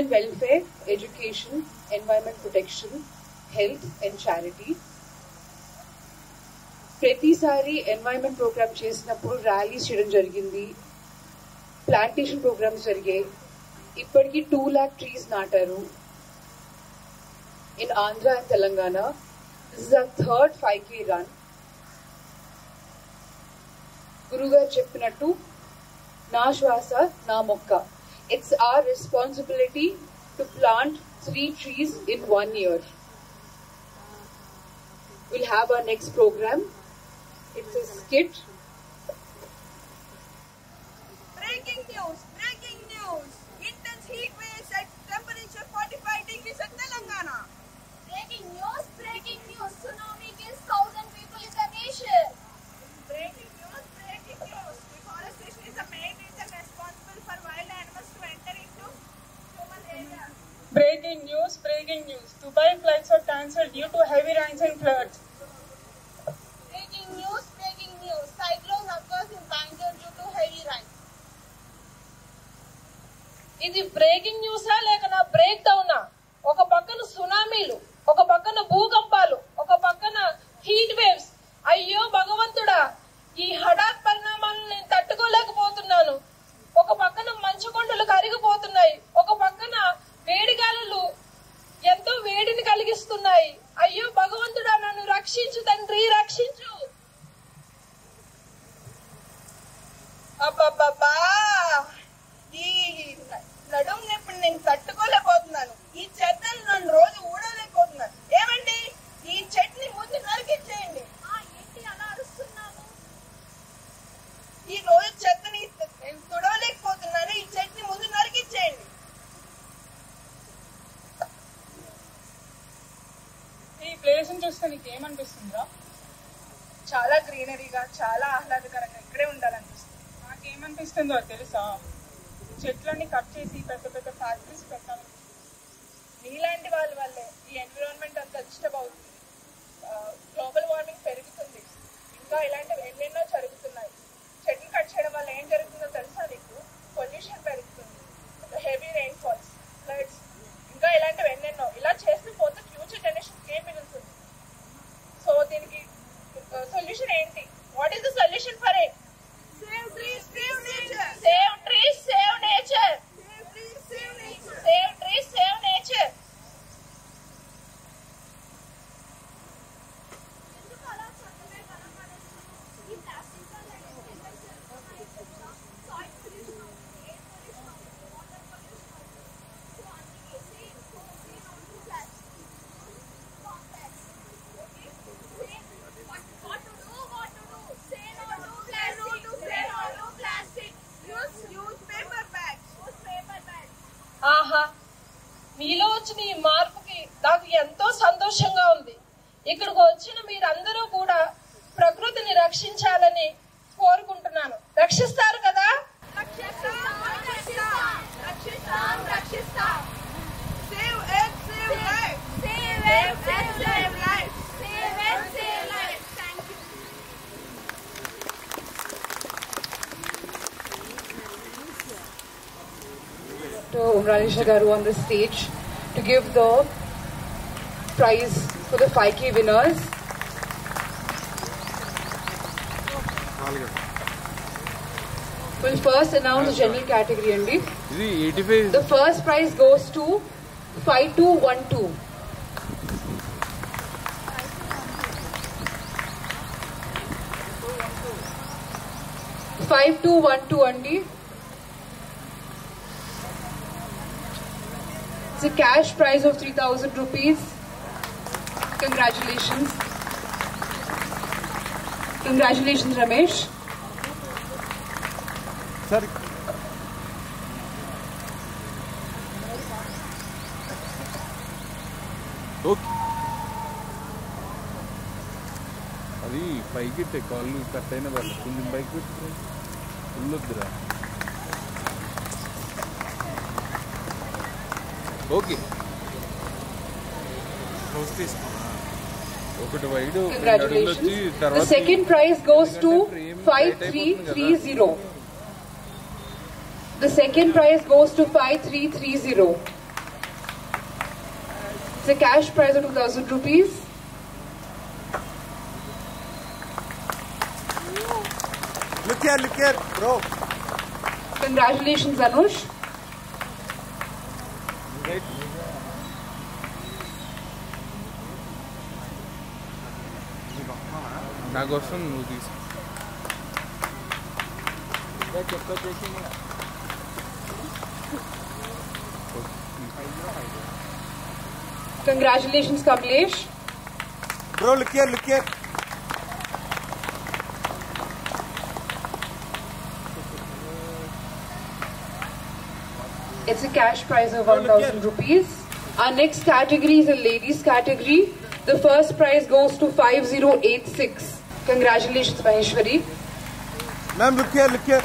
human welfare, education, environment protection, health and charity. ప్రతిసారి environment programme చేసినప్పుడు rallies చేయడం జరిగింది, ప్లాంటేషన్ ప్రోగ్రామ్స్ జరిగాయి. ఇప్పటికీ 2 lakh trees నాటారు in Andhra and Telangana. This is our third 5K run. Gurugaru cheppinattu na shwasa na mokka. It's our responsibility to plant 3 trees in 1 year. We'll have our next program. It's a skit. Breaking news! Breaking news! Intense heat waves at temperature 45 degrees at Telangana. Breaking news! Breaking news! Tsunami kills 1,000 people in the nation. Breaking news! Breaking news! Deforestation is the main reason responsible for wild animals to enter into human areas. Breaking news! Breaking news! Dubai flights are cancelled due to heavy rains and floods. Breaking news! Breaking news! Cyclone occurs in Bangalore due to heavy rain. ఇది breaking న్యూసా లేక నా break డౌనా? ఒక పక్కన సునామీలు, ఒక పక్కన భూకంపాలు, ఒక పక్కన హీట్ వేవ్స్. అయ్యో భగవంతుడా, ఈ హఠాత్ పరిణామాలను నేను తట్టుకోలేకపోతున్నాను. ఒక పక్కన మంచు కొండలు కరిగిపోతున్నాయి, ఒక పక్కన వేడిగాలులు ఎంతో వేడిని కలిగిస్తున్నాయి. అయ్యో భగవంతుడా, నన్ను రక్షించు తండ్రి, రక్షించు. అబ్బబ్బబ్బా, ఈ నడుము నొప్పిని నేను తట్టుకోలేకపోతున్నాను. ఈ చెత్తను నన్ను రోజు ఊడలేకపోతున్నాను. ఏమండి, ఈ చెట్టుని ముందు నరికించేయండి. ఏంటి అలా అరుస్తున్నాను? ఈ రోజు చెత్తని నేను తుడవలేకపోతున్నాను. ఈ చెట్టుని ముందు నరికించేయండి. ఈ ప్లేస్ ని చూస్తే నీకు ఏమనిపిస్తుందా? చాలా గ్రీనరీగా, చాలా ఆహ్లాదకరంగా ఇక్కడే ఉండాలనిపిస్తుంది. నాకేమనిపిస్తుందో తెలుసా? చెట్లన్నీ కట్ చేసి పెద్ద పెద్ద ఫ్యాక్టరీస్ పెట్టాలి. మీలాంటి వాళ్ళ వల్లే ఈ ఎన్విరాన్మెంట్ అంతా డిస్టర్బ్ అవుతుంది. గ్లోబల్ వార్మింగ్ పెరుగుతుంది. ఇంకా ఇలాంటివి ఎన్నెన్నో జరుగుతున్నాయి. చెట్లు కట్ చేయడం వల్ల ఏం జరుగుతుందో తెలుసా నీకు? పొల్యూషన్ పెరుగుతుంది, హెవీ రెయిన్ ఫాల్స్, ఫ్లడ్స్, ఇంకా ఇలాంటివి ఎన్నెన్నో. ఇలా చేస్తూ పోతే ఫ్యూచర్ జనరేషన్కి ఏం మిగులుతుంది? సో దీనికి సొల్యూషన్ ఏంటి? What is the solution for it? Save trees, save nature. Save trees, save nature. Save trees, save nature. Save trees, save nature. ఎందుకు అలా చెత్తనే కనపడేస్తున్నావు? ఈ ప్లాస్టిక్ వల్ల ఎన్ని జరుగుతున్నాయి తెలుసా? సాయిల్ పొల్యూషన్ అవుతుంది, ఎయిర్ పొల్యూషన్ అవుతుంది, వాటర్ పొల్యూషన్ అవుతుంది. సో అందుకే say no to plastic. Compact. Okay? What to do? Say no to plastic. Say no to plastic. Use paper bags. Use paper bags. ఆహా, మీలో వచ్చిన ఈ మార్పుకి నాకు ఎంతో సంతోషంగా ఉంది. ఇక్కడికి వచ్చిన మీరందరూ కూడా ప్రకృతిని రక్షించాలని కోరుకుంటున్నాను. రక్షిస్తారు కదా? రక్షిస్తాం. Save Earth, save life. Save Earth, save life. Save Earth, save life. Thank you. To Umranisha Garu on the stage to give the prize for the 5K winners. We'll first announce the general category only. The first prize goes to 5212. 5212 only. It's a cash prize of 3,000 rupees. Congratulations. Congratulations, Ramesh. Sir. Okay. అది పైకి కాళ్ళు cut అయిన వాళ్ళు కొంచెం bike పెట్టుకుని వెళ్ళొద్దురా. Okay, ఒకటి wide. Congratulations. The second prize goes to 5330. The second prize goes to 5330. a cash prize of 2,000 rupees. Look here, bro. Congratulations, Anush. నాకు వస్తుంది నువ్వు తీసు Congratulations, Kamlesh. Bro, look here. It's a cash prize of 1,000 rupees. Our next category is a ladies category. The first prize goes to 5086. Congratulations, Maheshwari. Ma'am, look here. Look here.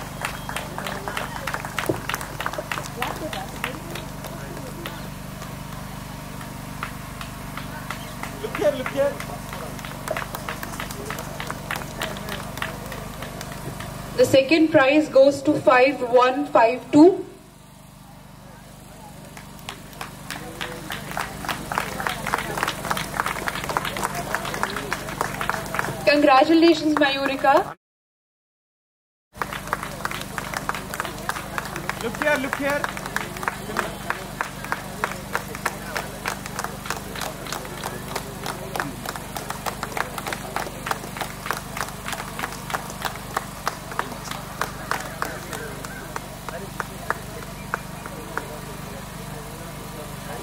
The second prize goes to 5152. Congratulations, Mayurika. Look here.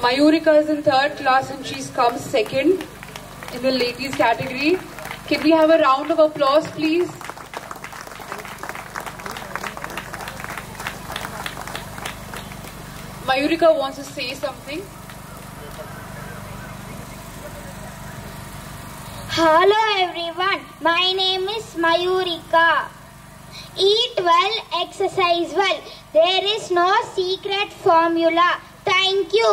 Mayurika is in third class and she's come second in the ladies category. Can we have a round of applause, please? Mayurika wants to say something. Hello everyone, my name is Mayurika. Eat well, exercise well. There is no secret formula. Thank you.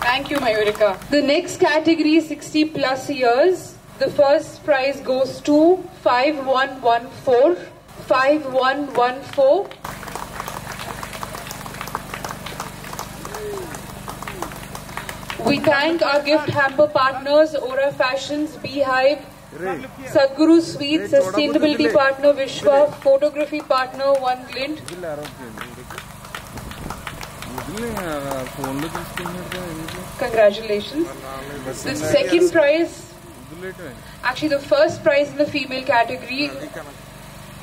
Thank you, Mayurika. The next category is 60 plus years. The first prize goes to 5114. 5114. We thank our gift hamper partners, Aura Fashions, Beehive, Sadhguru Sweets, Sustainability Partner Vishwa, Photography Partner One Glint. Congratulations. The second prize, actually the first prize in the female category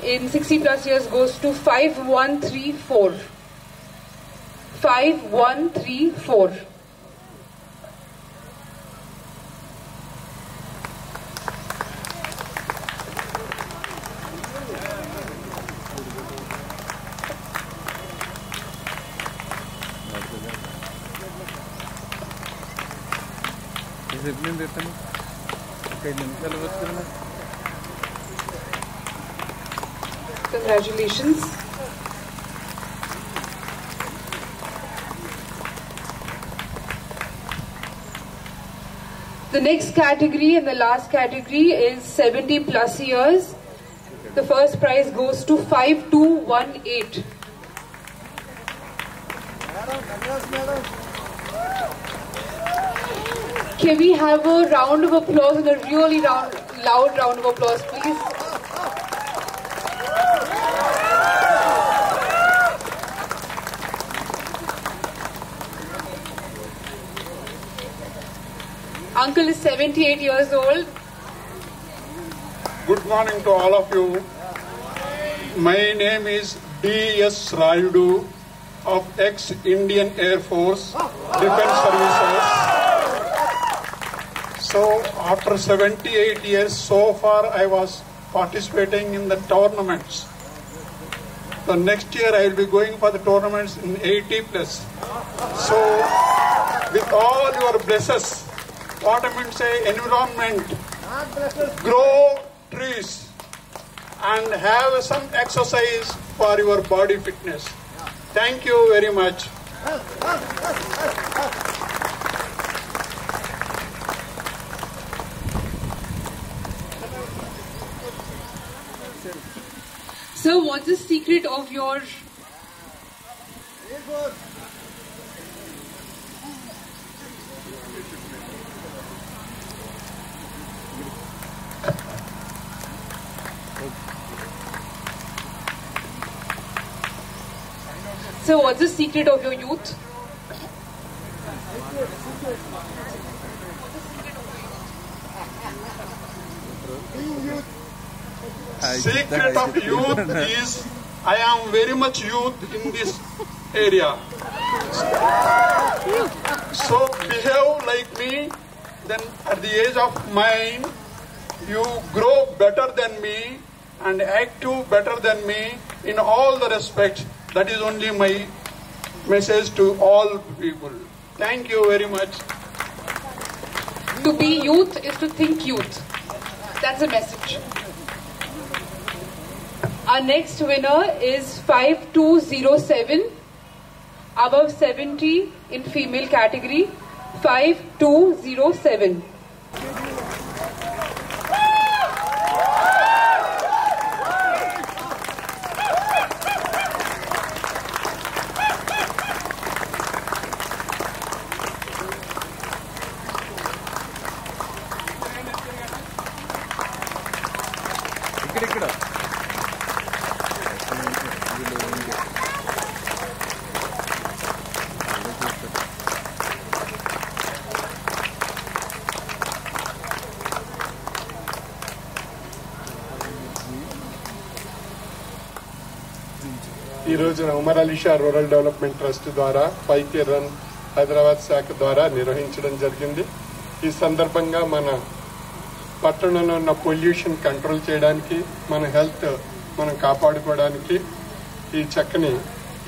in 60 plus years goes to 5134. 5134. Congratulations. The next category and the last category is 70 plus years. The first prize goes to 5218. Can we have a round of applause and a really loud round of applause, please? Uncle is 78 years old. Good morning to all of you. My name is D.S. Rayudu of ex-Indian Air Force Defence Services. So after 78 years, so far I was participating in the tournaments. So next year I will be going for the tournaments in 80 plus. So with all your blessings, what I mean to say, environment, grow trees and have some exercise for your body fitness. Thank you very much. So what's the secret of your So what's the secret of your youth? Secret of youth is I am very much youth in this area. So behave like me, then at the age of mine, you grow better than me and active better than me in all the respects. That is only my message to all people. Thank you very much. To be youth is to think youth. That's a message. Our next winner is 5207, above 70 in female category. 5207. ఇక్కడ ఈ రోజున Umar Ali Shah rural development trust ద్వారా 5K run Hyderabad శాఖ ద్వారా నిర్వహించడం జరిగింది. ఈ సందర్భంగా మన పట్టణంలో ఉన్న పొల్యూషన్ కంట్రోల్ చేయడానికి, మన హెల్త్ మనం కాపాడుకోవడానికి ఈ చక్కని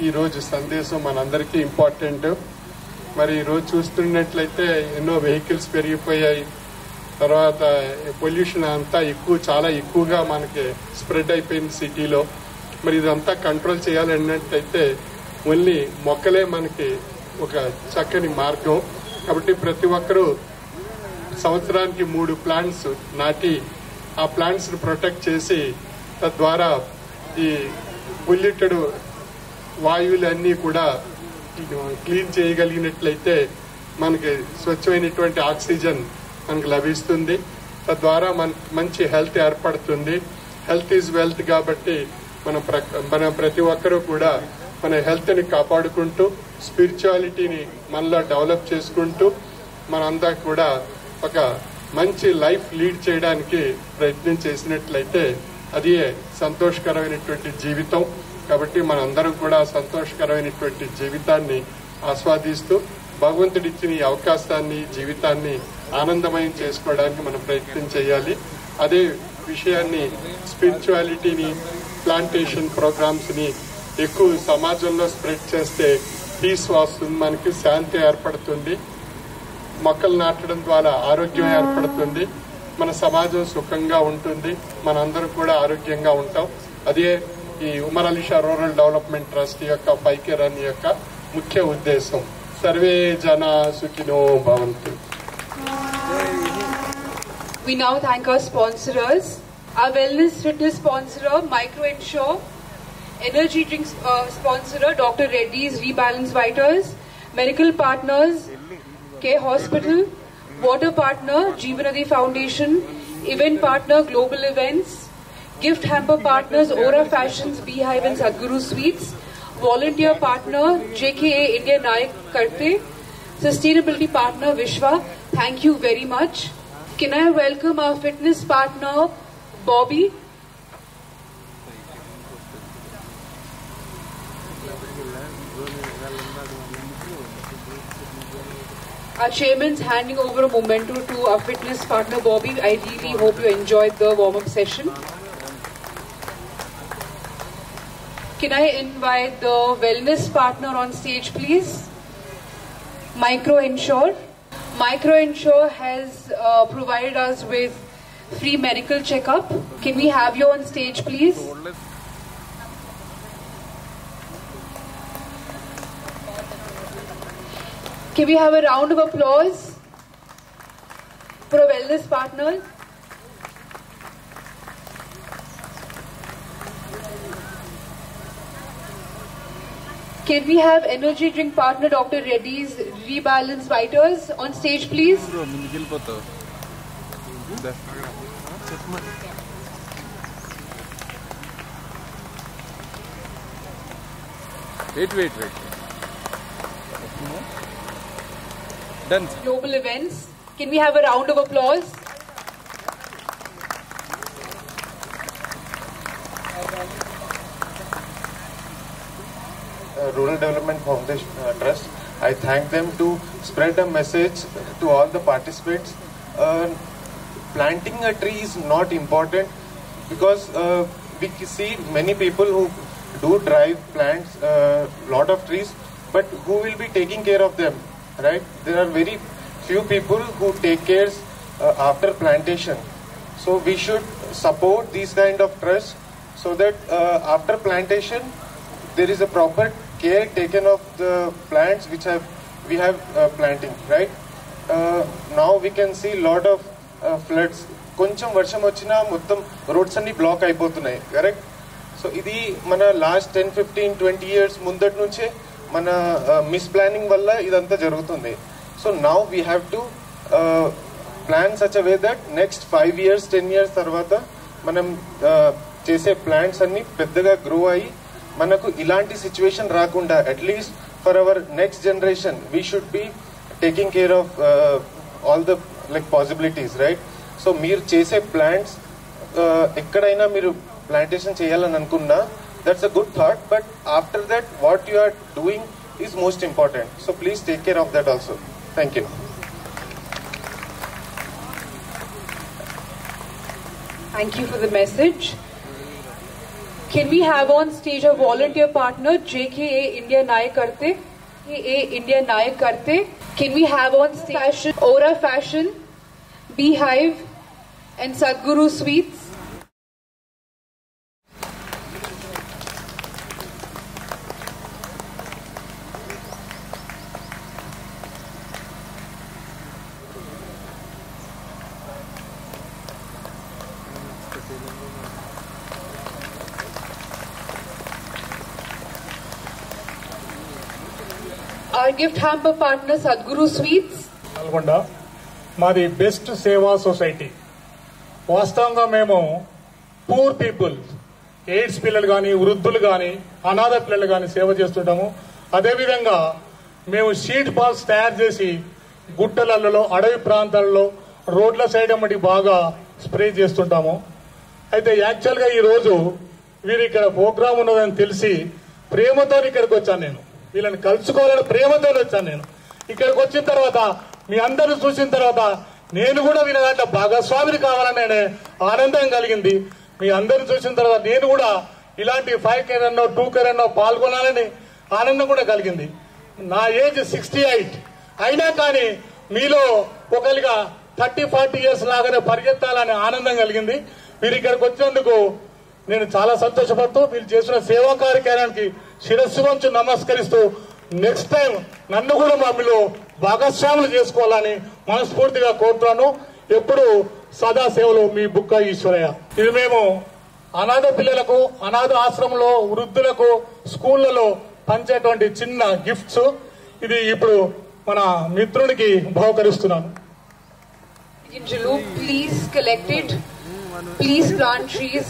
ఈరోజు సందేశం మనందరికీ ఇంపార్టెంట్. మరి ఈరోజు చూస్తున్నట్లయితే ఎన్నో వెహికల్స్ పెరిగిపోయాయి. తర్వాత పొల్యూషన్ అంతా చాలా ఎక్కువగా మనకి స్ప్రెడ్ అయిపోయింది సిటీలో. మరి ఇదంతా కంట్రోల్ చేయాలన్నట్టయితే ఓన్లీ మొక్కలే మనకి ఒక చక్కని మార్గం. కాబట్టి ప్రతి ఒక్కరూ సంవత్సరానికి 3 ప్లాంట్స్ నాటి ఆ ప్లాంట్స్ ను ప్రొటెక్ట్ చేసి తద్వారా ఈ పొల్యూటెడ్ వాయువులన్నీ కూడా క్లీన్ చేయగలిగినట్లయితే మనకి స్వచ్ఛమైనటువంటి ఆక్సిజన్ మనకు లభిస్తుంది. తద్వారా మంచి హెల్త్ ఏర్పడుతుంది. హెల్త్ ఈజ్ వెల్త్ కాబట్టి మన ప్రతి ఒక్కరూ కూడా మన హెల్త్ ని కాపాడుకుంటూ స్పిరిచువాలిటీని మనలో డెవలప్ చేసుకుంటూ మనంతా కూడా ఒక మంచి లైఫ్ లీడ్ చేయడానికి ప్రయత్నం చేసినట్లయితే అది సంతోషకరమైనటువంటి జీవితం. కాబట్టి మనందరం కూడా సంతోషకరమైనటువంటి జీవితాన్ని ఆస్వాదిస్తూ భగవంతుడిచ్చిన ఈ అవకాశాన్ని, జీవితాన్ని ఆనందమయం చేసుకోవడానికి మనం ప్రయత్నం చేయాలి. అదే విషయాన్ని స్పిరిచువాలిటీని, ప్లాంటేషన్ ప్రోగ్రామ్స్ ని ఎక్కువ సమాజంలో స్ప్రెడ్ చేస్తే పీస్ వస్తుంది, మనకి శాంతి ఏర్పడుతుంది. మొక్కలు నాటడం ద్వారా ఆరోగ్యం ఏర్పడుతుంది. మన సమాజం సుఖంగా ఉంటుంది. మనందరం కూడా ఆరోగ్యంగా ఉంటాం. అదే ఈ Umar Ali Shah rural development trust యొక్క 5K రన్ యొక్క ముఖ్య ఉద్దేశం. సర్వే జనా సుఖినో భవంతు. We now thank our sponsors. Our wellness fitness sponsorer, Micro Ensure. Energy drinks sponsorer, Dr. Reddy's Rebalance Vitals. Medical partners, K Hospital. Water partner, Jeevanadi Foundation. Event partner, Global Events. Gift hamper partners, Aura Fashions, Beehive and Sadhguru Sweets. Volunteer partner, JKA India Nayak Karte. Sustainability partner, Vishwa. Thank you very much. Can I welcome our fitness partner, Bobby? Our chairman's handing over a memento to our fitness partner, Bobby. I really hope you enjoyed the warm-up session. Can I invite the wellness partner on stage, please? Micro Ensure. Micro Ensure has provided us with free medical checkup. Can we have you on stage, please? Can we have a round of applause for a wellness partner? Can we have energy drink partner Dr. Reddy's Rebalance Vitals on stage, please? Wait. Done. Global events. Can we have a round of applause? Rural Development Foundation Trust. I thank them to spread a message to all the participants. Planting a tree is not important because we see many people who do drive plants, lot of trees, but who will be taking care of them, right? There are very few people who take care after plantation. So we should support these kind of trusts so that after plantation there is a proper care taken of the plants which we have planting, right? Now we can see lot of floods. కొంచెం వర్షం వచ్చినా మొత్తం roads అన్ని black అయిపోతున్నాయి, correct? So ఇది మన last 10-15-20 years ముందటి నుంచే మన మిస్ ప్లానింగ్ వల్ల ఇదంతా జరుగుతుంది. So now we have to plan such away that next 5 years 10 years తర్వాత మనం చేసే ప్లాంట్స్ అన్ని పెద్దగా గ్రో అయ్యి మనకు ఇలాంటి సిచ్యువేషన్ రాకుండా at least for our next generation we should be taking care of all the like possibilities, right? So మీరు చేసే ప్లాంట్స్ ఎక్కడైనా మీరు ప్లాంటేషన్ చేయాలని అనుకున్నా that's a good thought, but after that what you are doing is most important. So please take care of that also. Thank you. Thank you for the message. Can we have on stage a volunteer partner, JKA India Nayak Karte? JKA India Nayak Karte. Can we have on stage Fashion, Aura Fashion, Beehive, and Sadhguru Sweets? Our gift hamper partner Sadhguru Sweets. Nalgonda మాది best సేవా society. వాస్తవంగా మేము poor people, AIDS పిల్లలు కానీ, వృద్ధులు కానీ, అనాథ పిల్లలు కానీ సేవ చేస్తుంటాము. అదేవిధంగా మేము షీట్ బాల్స్ తయారు చేసి గుట్టలలో, అడవి ప్రాంతాలలో, రోడ్ల సైడ్ అమ్మటి బాగా స్ప్రే చేస్తుంటాము. అయితే యాక్చువల్గా ఈరోజు వీరు ఇక్కడ ప్రోగ్రామ్ ఉన్నదని తెలిసి ప్రేమతో ఇక్కడికి వచ్చాను. నేను వీళ్ళని కలుసుకోవాలని ప్రేమతో వచ్చాను. నేను ఇక్కడికి వచ్చిన తర్వాత మీ అందరూ చూసిన తర్వాత నేను కూడా వీళ్ళ దాంట్లో భాగస్వామిని కావాలనే ఆనందం కలిగింది. మీ అందరూ చూసిన తర్వాత నేను కూడా ఇలాంటి 5K రన్నో 2K రన్నో పాల్గొనాలని ఆనందం కూడా కలిగింది. నా ఏజ్ 68 అయినా కానీ మీలో ఒకరిగా 30-40 years లాగానే పరిగెత్తాలని ఆనందం కలిగింది. మీరు ఇక్కడికి వచ్చినందుకు నేను చాలా సంతోషపడుతూ వీళ్ళు చేసిన సేవా కార్యక్రమానికి శిరస్సు వంచి నమస్కరిస్తూ నెక్స్ట్ టైం నన్ను కూడా మమ్మీలో భాగస్వాములు చేసుకోవాలని మనస్ఫూర్తిగా కోరుతున్నాను. ఎప్పుడు సదా సేవలు మీ బుక్క ఈశ్వరయ్య. ఇది మేము అనాథ పిల్లలకు, అనాథ ఆశ్రమంలో వృద్ధులకు, స్కూళ్లలో పంచేటువంటి చిన్న గిఫ్ట్స్. ఇది ఇప్పుడు మన మిత్రునికి బహుకరిస్తున్నాను. Please collect it. Please plant trees.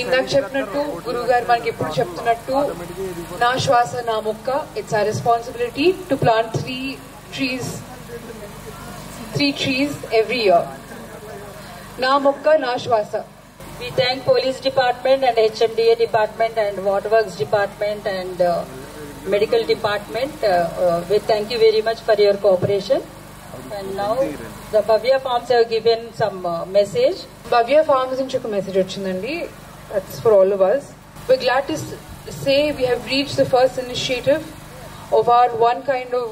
ఇందాక చెప్పినట్టు గురువు గారు మనకి ఎప్పుడు చెప్తున్నట్టు నా శ్వాస నా మొక్క, it's our responsibility to plant 3 trees every year. నా మొక్క నా శ్వాస. We thank Police Department and HMDA Department and Waterworks Department and Medical Department. We thank you very much for your cooperation. And now the Bhavya Farms have given some message. Bhavya Farms నుంచి ఒక message వచ్చిందండి. That's for all of us. We're glad to say we have reached the first initiative of our one kind of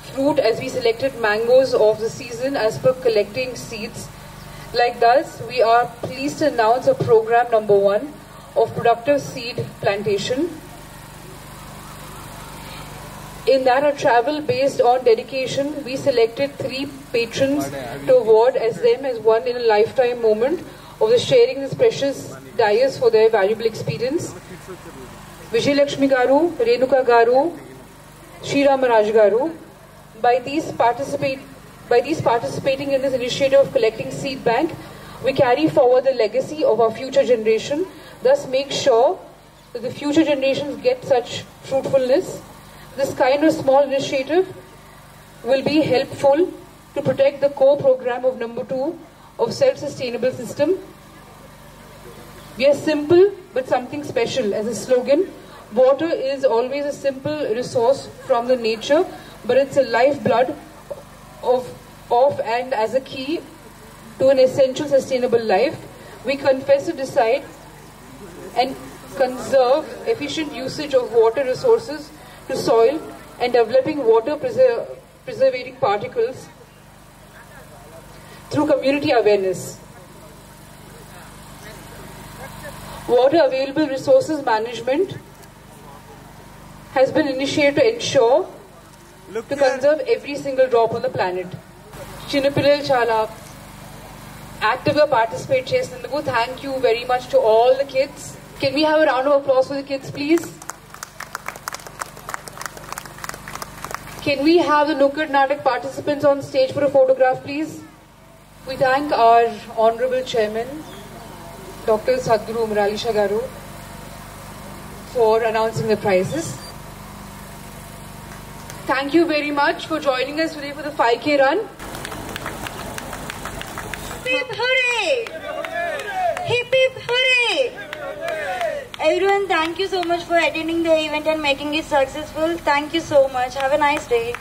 fruit, as we selected mangoes of the season as per collecting seeds. Like thus, we are pleased to announce a program number 1 of productive seed plantation. In that, a travel based on dedication, we selected 3 patrons to award as them as one in a lifetime moment of the sharing this precious dais for their valuable experience. Vijay Lakshmi Garu, Renuka Garu, Sri Ramaraj Garu. By these participating in this initiative of collecting seed bank, we carry forward the legacy of our future generation. Thus, make sure that the future generations get such fruitfulness. This kind of small initiative will be helpful to protect the core program of number 2 of self-sustainable system. We are simple but something special as a slogan. Water is always a simple resource from the nature, but it's a lifeblood of and as a key to an essential sustainable life. We confess to decide and conserve efficient usage of water resources to soil and developing water preservating particles through community awareness. Water available resources management has been initiated to ensure to conserve every single drop on the planet. Chinnapillal chala actively participate chesinduku. Thank you very much to all the kids. Can we have a round of applause for the kids, please? Can we have the Nukkad Natak participants on stage for a photograph, please? We thank our Honorable Chairman, Dr. Sadhguru Muralisha Garu, for announcing the prizes. Thank you very much for joining us today for the 5K run. Hip hip hooray! Hip hip hooray! Everyone, thank you so much for attending the event and making it successful. Thank you so much. Have a nice day.